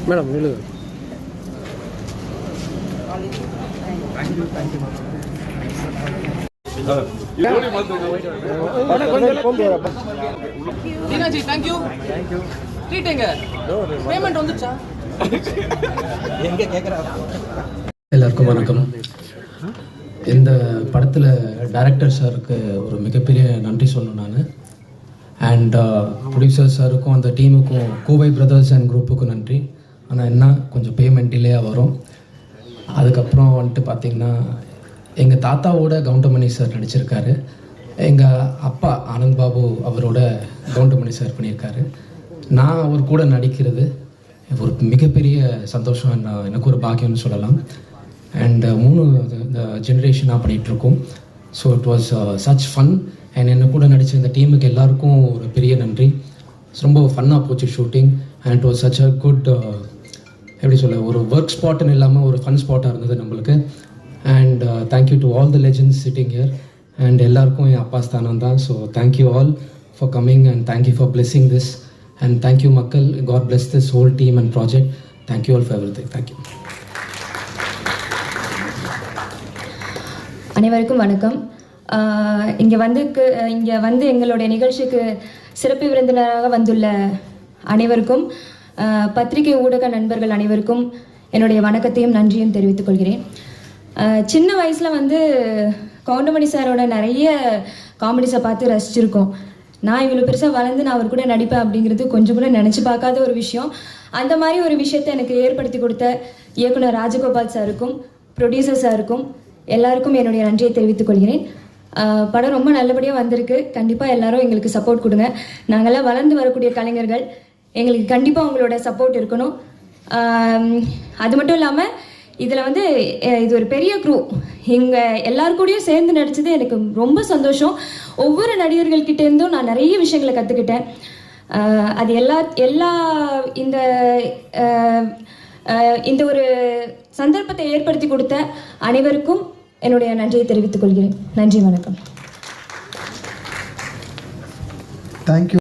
Madam விழுது. எல்லாருக்கும் வணக்கம். இந்த படத்தில் டைரக்டர் சாருக்கு ஒரு மிகப்பெரிய நன்றி சொல்லணும் நான். அண்ட் ப்ரொடியூசர் சாருக்கும் அந்த டீமுக்கும் கோவை பிரதர்ஸ் அண்ட் குரூப்புக்கும் நன்றி. ஆனால் என்ன கொஞ்சம் பேமெண்ட் டிலேயாக வரும். அதுக்கப்புறம் வந்துட்டு பார்த்திங்கன்னா எங்கள் தாத்தாவோட கவுண்டமணி சார் நடிச்சிருக்காரு. எங்கள் அப்பா ஆனந்த் பாபு அவரோட கவுண்டமணி சார் பண்ணியிருக்காரு. நான் அவர் கூட நடிக்கிறது ஒரு மிகப்பெரிய சந்தோஷம், எனக்கு ஒரு பாக்கியம்னு சொல்லலாம். அண்ட் 3 ஜென்ரேஷனாக பண்ணிகிட்ருக்கோம். So it was such fun. And என்னை கூட நடித்த இந்த டீமுக்கு எல்லாருக்கும் ஒரு பெரிய நன்றி. ரொம்ப ஃபன்னாக போச்சு shooting. And it was such a good, எப்படி சொல்ல, ஒரு ஒர்க் ஸ்பாட்டுன்னு இல்லாமல் ஒரு ஃபன் ஸ்பாட்டாக இருந்தது நம்மளுக்கு. And thank you to all the legends sitting here. And எல்லாருக்கும் என் அப்பா ஸ்தானம் தான். So thank you all for coming and thank you for blessing this. And thank you மக்கள். God bless this whole team and project. Thank you all for everything. Thank you. அனைவருக்கும் வணக்கம். இங்கே வந்து எங்களுடைய நிகழ்ச்சிக்கு சிறப்பு விருந்தினராக வந்துள்ள அனைவருக்கும், பத்திரிகை ஊடக நண்பர்கள் அனைவருக்கும் என்னுடைய வணக்கத்தையும் நன்றியும் தெரிவித்துக் கொள்கிறேன். சின்ன வயசில் வந்து கவுண்டமணி சாரோட நிறைய காமெடிஸை பார்த்து ரசிச்சிருக்கோம். நான் இவ்வளோ பெருசாக வளர்ந்து நான் அவர் கூட நடிப்பேன் அப்படிங்கிறது கொஞ்சம் கூட நினச்சி பார்க்காத ஒரு விஷயம். அந்த மாதிரி ஒரு விஷயத்தை எனக்கு ஏற்படுத்தி கொடுத்த இயக்குனர் ராஜகோபால் சாருக்கும் ப்ரொடியூசர் சாருக்கும் எல்லாருக்கும் என்னுடைய நன்றியை தெரிவித்துக் கொள்கிறேன். படம் ரொம்ப நல்லபடியாக வந்திருக்கு. கண்டிப்பாக எல்லாரும் எங்களுக்கு சப்போர்ட் கொடுங்க. நாங்கள்லாம் வளர்ந்து வரக்கூடிய கலைஞர்கள், எங்களுக்கு கண்டிப்பாக உங்களோட சப்போர்ட் இருக்கணும். அது மட்டும் இல்லாமல் இதில் வந்து இது ஒரு பெரிய க்ரூ. எங்கள் எல்லாருக்கூடையும் சேர்ந்து நடித்தது எனக்கு ரொம்ப சந்தோஷம். ஒவ்வொரு நடிகர்கள்கிட்டேருந்தும் நான் நிறைய விஷயங்களை கற்றுக்கிட்டேன். அது இந்த ஒரு சந்தர்ப்பத்தை ஏற்படுத்தி கொடுத்த அனைவருக்கும் என்னுடைய நன்றியை தெரிவித்துக் கொள்கிறேன். நன்றி, வணக்கம். தேங்க்யூ.